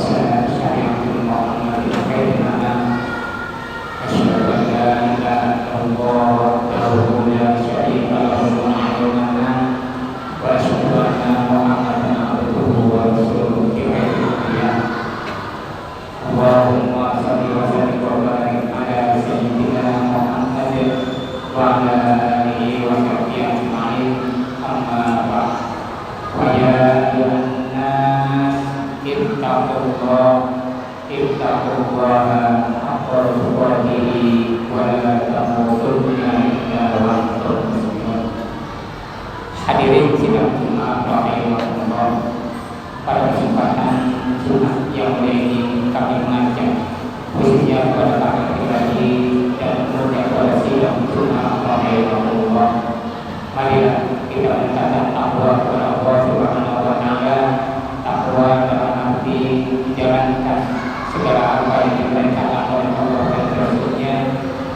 وأحسن الشريعة محمد خير الأنام أشهد أن لا إله إلا الله وحده لا شريك له وحده وأشهد أن محمدا عبده ورسوله خير الأنبياء اللهم صل وسلم وبارك على سيدنا محمد وعلى آله وصحبه أجمعين أما بعد فيا أيها الناس اتقوا الله حق تقاته ولا تموتن إلا وأنتم مسلمون. Hadirin sidang Jumat rahimahullah, pada kesempatan Jumat yang mulia ini kami mengajak khususnya kepada kami pribadi dan kemudian kepada sidang Jumat rahimahullah, marilah kita meningkatkan takwa kepada Allah Subhanahu wa taala, takwa dalam arti menjalankan segala apa yang diperintahkan oleh Allah dan Rasul-Nya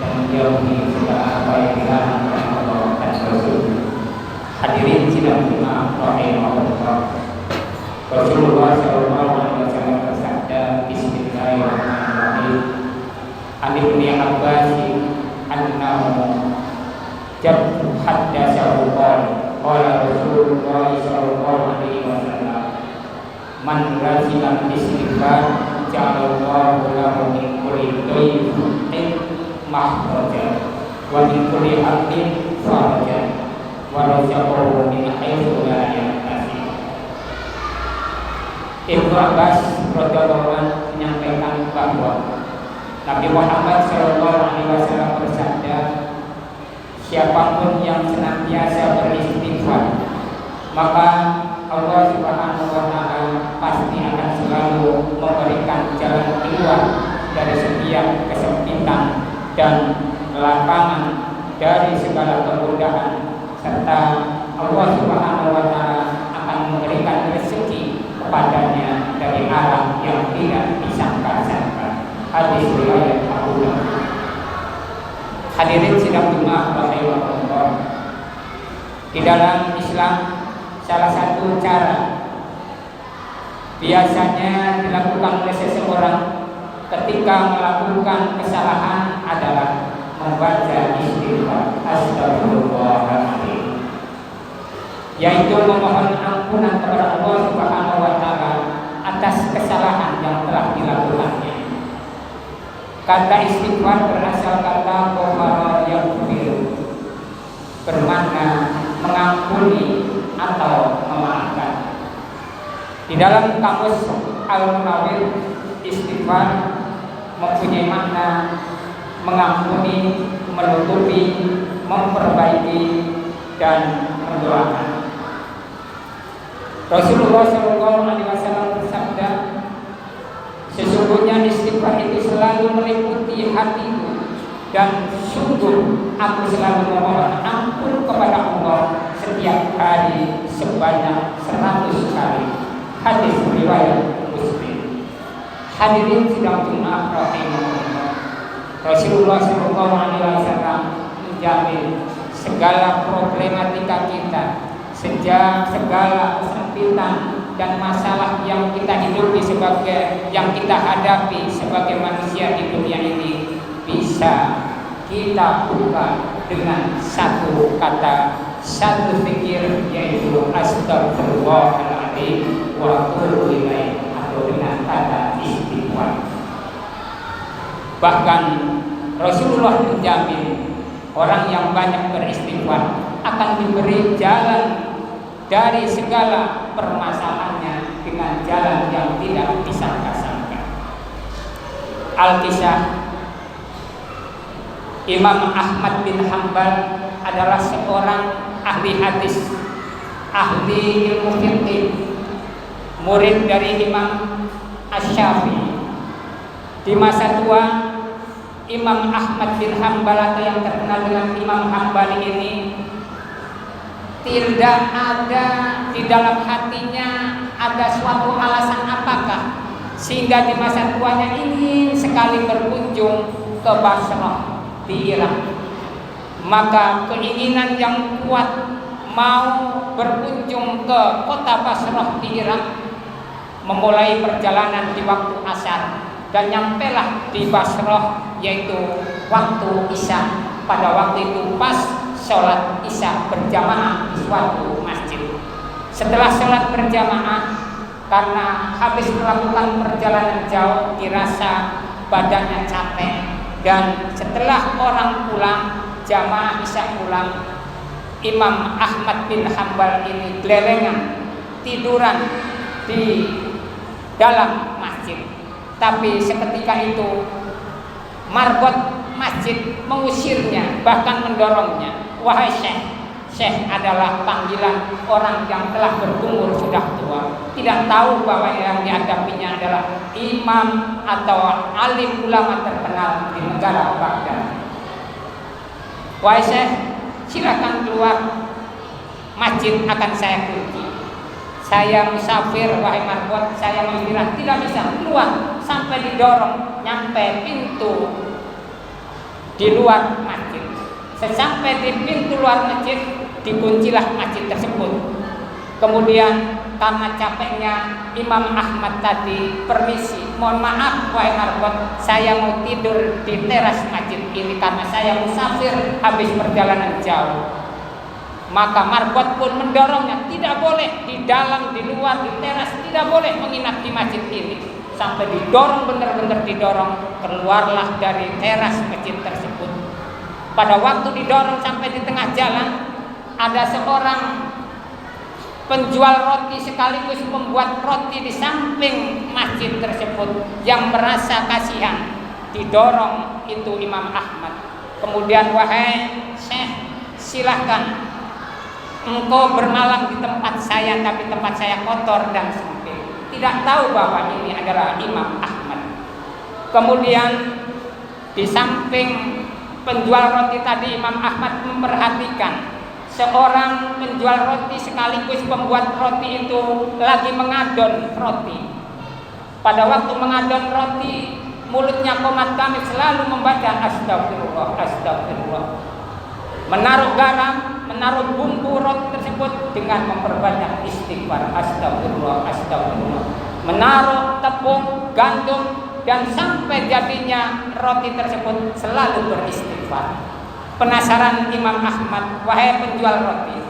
dan menjauhi segala apa yang dilarang oleh Allah dan Rasul-Nya. Hadirin sidang Jumat rahimahullah, Rasulullah sallallahu alaihi wasallam bersabda, Bismillahirrahmanirrahim, An Ibnu Abbas annahu haddatsahu qala Rasulullah sallallahu alaihi wasallam, man lazima istighfar ja'alallahu lahu min kulli dhayfin makhraja wa min kulli hamdin faraja wa razaqahu min haitsu la yahtasib. Ibnu Abbas radhiyallahu anhu menyampaikan bahwa Nabi Muhammad sallallahu alaihi wasallam bersabda, siapapun yang senantiasa beristighfar, maka Allah Subhanahu wa taala pasti akan selalu memberikan jalan keluar dari setiap kesempitan dan lapangan dari segala kemudahan, serta Allah Subhanahu wa taala akan memberikan rezeki kepadanya dari arah yang tidak disangka-sangka. Hadis riwayat Abu Dawud. Hadirin sidang Jumat rahimahullah, di dalam Islam salah satu cara biasanya dilakukan oleh seseorang ketika melakukan kesalahan adalah membaca istighfar astagfirullahaladzim, yaitu memohon ampunan kepada Allah Subhanahu wa taala atas kesalahan yang telah dilakukannya. Kata istighfar berasal kata ghafara yaghfir, bermakna mengampuni atau memaafkan. Di dalam kamus Al-Munawwir, istighfar mempunyai makna mengampuni, menutupi, memperbaiki, dan mendoakan. Rasulullah SAW bersabda, sesungguhnya istighfar itu selalu meliputi hatiku, dan sungguh aku selalu memohon ampun kepada Allah setiap hari sebanyak 100 kali. Hadis riwayat Muslim. Hadirin sidang Jumat rahimahullah, Rasulullah SAW menjamin segala problematika kita, segala kesempitan dan masalah yang kita hidupi yang kita hadapi sebagai manusia di dunia ini bisa kita buka dengan satu kata, satu zikir, yaitu astagfirullahaladzim wa atubu ilaih, atau dengan kata istighfar. Bahkan Rasulullah menjamin orang yang banyak beristighfar akan diberi jalan dari segala permasalahannya dengan jalan yang tidak disangka-sangka. Al-Kisah, Imam Ahmad bin Hanbal adalah seorang ahli hadis, ahli ilmu fiqh, murid dari Imam Asy-Syafi'i. Di masa tua, Imam Ahmad bin Hanbal atau yang terkenal dengan Imam Hanbali ini tidak ada di dalam hatinya ada suatu alasan apakah sehingga di masa tuanya ingin sekali berkunjung ke Basrah di Irak. Maka keinginan yang kuat mau berkunjung ke kota Basrah di Irak memulai perjalanan di waktu asar dan nyampelah di Basrah yaitu waktu isya. Pada waktu itu pas sholat isya berjamaah di suatu masjid. Setelah sholat berjamaah, karena habis melakukan perjalanan jauh dirasa badannya capek, dan setelah orang pulang, jamaah isya pulang, Imam Ahmad bin Hanbal ini gelelengan tiduran di dalam masjid. Tapi seketika itu marbot masjid mengusirnya, bahkan mendorongnya. Wahai Syekh, Syekh adalah panggilan orang yang telah berumur sudah tua, tidak tahu bahwa yang dihadapinya adalah imam atau alim ulama terkenal di negara Baghdad. Wahai Syekh, silakan keluar, masjid akan saya kunci. Saya musafir, wahai marbot, saya mau istirahat, tidak bisa keluar sampai didorong nyampe pintu di luar masjid. Sesampai di pintu luar masjid, dikuncilah masjid tersebut. Kemudian karena capeknya Imam Ahmad tadi, permisi, mohon maaf wahai marbot, saya mau tidur di teras masjid ini karena saya musafir habis perjalanan jauh. Maka marbot pun mendorongnya, tidak boleh di dalam, di luar, di teras, tidak boleh menginap di masjid ini. Sampai didorong, benar-benar didorong, keluarlah dari teras masjid tersebut. Pada waktu didorong sampai di tengah jalan, ada seorang penjual roti sekaligus pembuat roti di samping masjid tersebut yang merasa kasihan. Didorong itu Imam Ahmad. Kemudian, wahai Syekh, silahkan engkau bermalam di tempat saya, tapi tempat saya kotor dan sempit. Tidak tahu bahwa ini adalah Imam Ahmad. Kemudian di samping penjual roti tadi, Imam Ahmad memperhatikan seorang penjual roti sekaligus pembuat roti itu lagi mengadon roti. Pada waktu mengadon roti, mulutnya komat kamit selalu membaca astagfirullah, astagfirullah. Menaruh garam, menaruh bumbu roti tersebut dengan memperbanyak istighfar, astagfirullah, astagfirullah. Menaruh tepung, gandum, dan sampai jadinya roti tersebut selalu beristighfar. Penasaran Imam Ahmad, wahai penjual roti,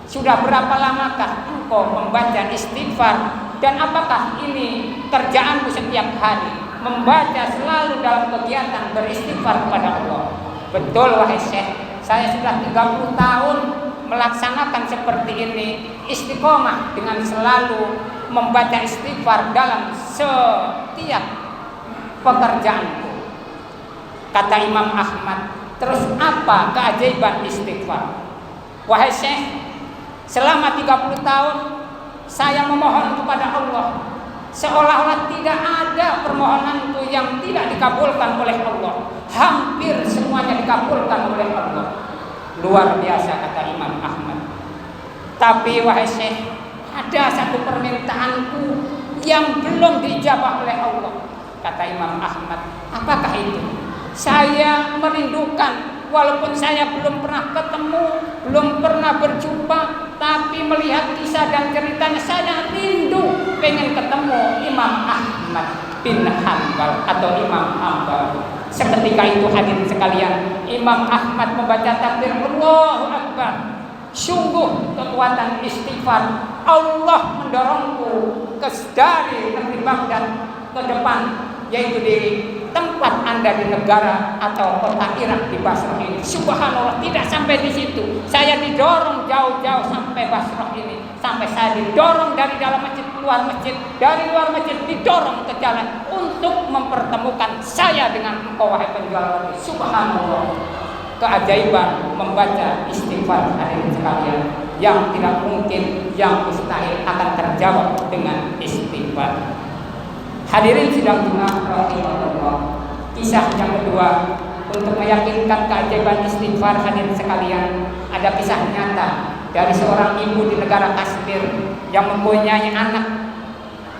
sudah berapa lamakah engkau membaca istighfar, dan apakah ini kerjaanmu setiap hari, membaca selalu dalam kegiatan beristighfar kepada Allah? Betul wahai Syekh, saya sudah 30 tahun melaksanakan seperti ini, istiqomah dengan selalu membaca istighfar dalam setiap pekerjaanku. Kata Imam Ahmad, terus apa keajaiban istighfar? Wahai Syekh, selama 30 tahun saya memohon kepada Allah, seolah-olah tidak ada permohonanku yang tidak dikabulkan oleh Allah. Hampir semuanya dikabulkan oleh Allah. Luar biasa, kata Imam Ahmad. Tapi wahai Syekh, ada satu permintaanku yang belum dijabah oleh Allah. Kata Imam Ahmad, apakah itu? Saya merindukan, walaupun saya belum pernah ketemu, belum pernah berjumpa, tapi melihat kisah dan ceritanya saya rindu pengen ketemu Imam Ahmad bin Hanbal atau Imam Hanbal. Seketika itu hadirin sekalian, Imam Ahmad membaca takbir Allahu Akbar. Sungguh kekuatan istighfar. Allah mendorongku dari negeri Baghdad ke depan, yaitu di tempat Anda di negara atau kota Irak di Basrah ini. Subhanallah, tidak sampai di situ. Saya didorong jauh-jauh sampai Basrah ini. Sampai saya didorong dari dalam masjid keluar masjid, dari luar masjid didorong ke jalan untuk mempertemukan saya dengan engkau wahai penjual roti. Subhanallah, keajaiban membaca istighfar hadirin sekalian, yang tidak mungkin, yang mustahil akan terjawab dengan istighfar. Hadirin sidang Jumat rahimahullah. Kisah yang kedua untuk meyakinkan keajaiban istighfar hadirin sekalian, ada kisah nyata dari seorang ibu di negara Kashmir yang mempunyai anak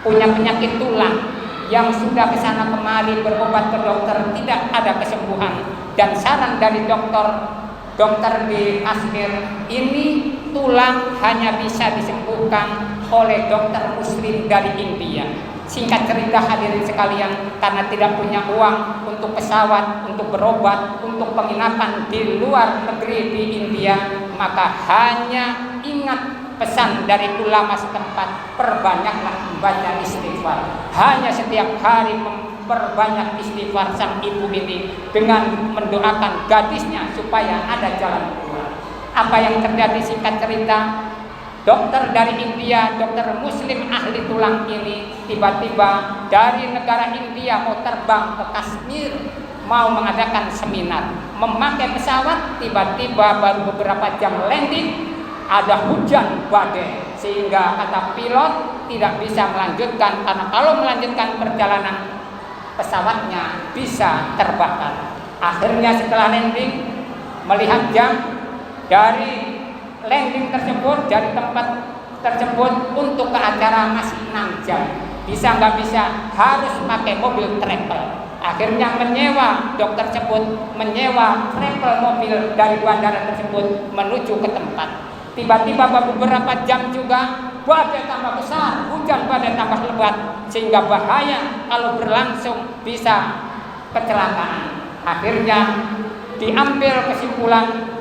punya penyakit tulang, yang sudah kesana kemari berobat ke dokter tidak ada kesembuhan, dan saran dari dokter di Kashmir ini tulang hanya bisa disembuhkan oleh dokter muslim dari India. Singkat cerita hadirin sekalian, karena tidak punya uang untuk pesawat, untuk berobat, untuk penginapan di luar negeri di India, maka hanya ingat pesan dari ulama setempat, perbanyaklah membaca istighfar. Hanya setiap hari memperbanyak istighfar sang ibu ini dengan mendoakan gadisnya supaya ada jalan keluar. Apa yang terjadi singkat cerita? Dokter dari India, dokter muslim ahli tulang ini tiba-tiba dari negara India mau terbang ke Kashmir, mau mengadakan seminar, memakai pesawat. Tiba-tiba baru beberapa jam landing ada hujan badai, sehingga kata pilot tidak bisa melanjutkan, karena kalau melanjutkan perjalanan pesawatnya bisa terbakar. Akhirnya setelah landing, melihat jam, dari landing tersebut, dari tempat tersebut untuk ke acara masih 6 jam. Bisa nggak bisa, harus pakai mobil travel. Akhirnya menyewa, dokter tersebut menyewa travel mobil dari bandara tersebut menuju ke tempat. Tiba-tiba beberapa jam juga badai tambah besar, hujan badai tambah lebat, sehingga bahaya kalau berlangsung bisa kecelakaan. Akhirnya diambil kesimpulan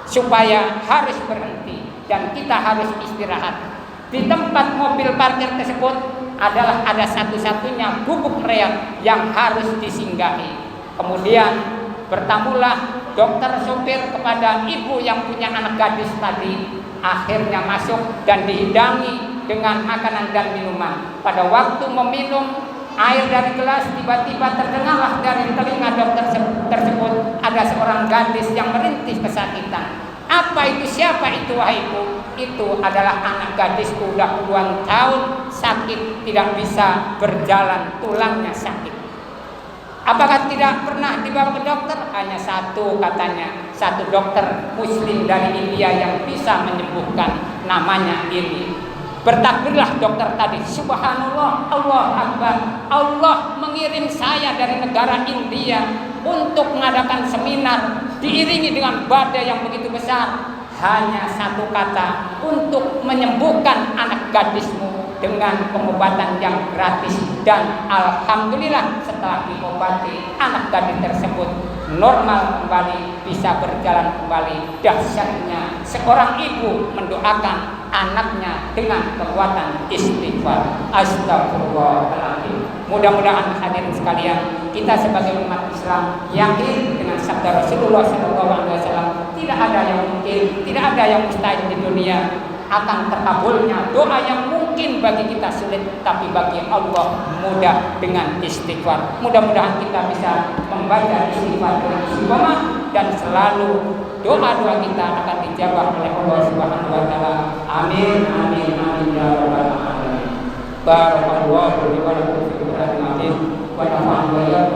supaya harus berhenti dan kita harus istirahat. Di tempat mobil parkir tersebut adalah ada satu-satunya gubuk reak yang harus disinggahi. Kemudian bertamulah dokter supir kepada ibu yang punya anak gadis tadi. Akhirnya masuk dan dihidangi dengan makanan dan minuman. Pada waktu meminum air dari gelas, tiba-tiba terdengarlah dari telinga dokter tersebut ada seorang gadis yang merintih kesakitan. Apa itu? Siapa itu, wahai ibu? Itu adalah anak gadisku, udah puluhan tahun sakit, tidak bisa berjalan, tulangnya sakit. Apakah tidak pernah dibawa ke dokter? Hanya satu katanya, satu dokter muslim dari India yang bisa menyembuhkan, namanya ini. Bertakbirlah dokter tadi, subhanallah, Allah Akbar, Allah mengirim saya dari negara India untuk mengadakan seminar, diiringi dengan badai yang begitu besar. Hanya satu kata, untuk menyembuhkan anak gadismu dengan pengobatan yang gratis. Dan alhamdulillah setelah diobati, anak gadis tersebut normal kembali, bisa berjalan kembali. Dahsyatnya seorang ibu mendoakan anaknya dengan kekuatan istighfar. Astagfirullahaladzim. Mudah-mudahan hadirin sekalian, kita sebagai umat Islam yakin dengan sabda Rasulullah SAW, tidak ada yang mungkin, tidak ada yang mustahil di dunia. Akan terkabulnya doa yang mungkin bagi kita sulit, tapi bagi Allah mudah dengan istighfar. Mudah-mudahan kita bisa membaca istighfar dengan istiqomah, dan selalu doa-doa kita akan dijawab oleh Allah Subhanahu wa taala. Amin amin amin ya rabbal alamin. Barakallahu li wa lakum fil Qur'anil azim wa nafa'ana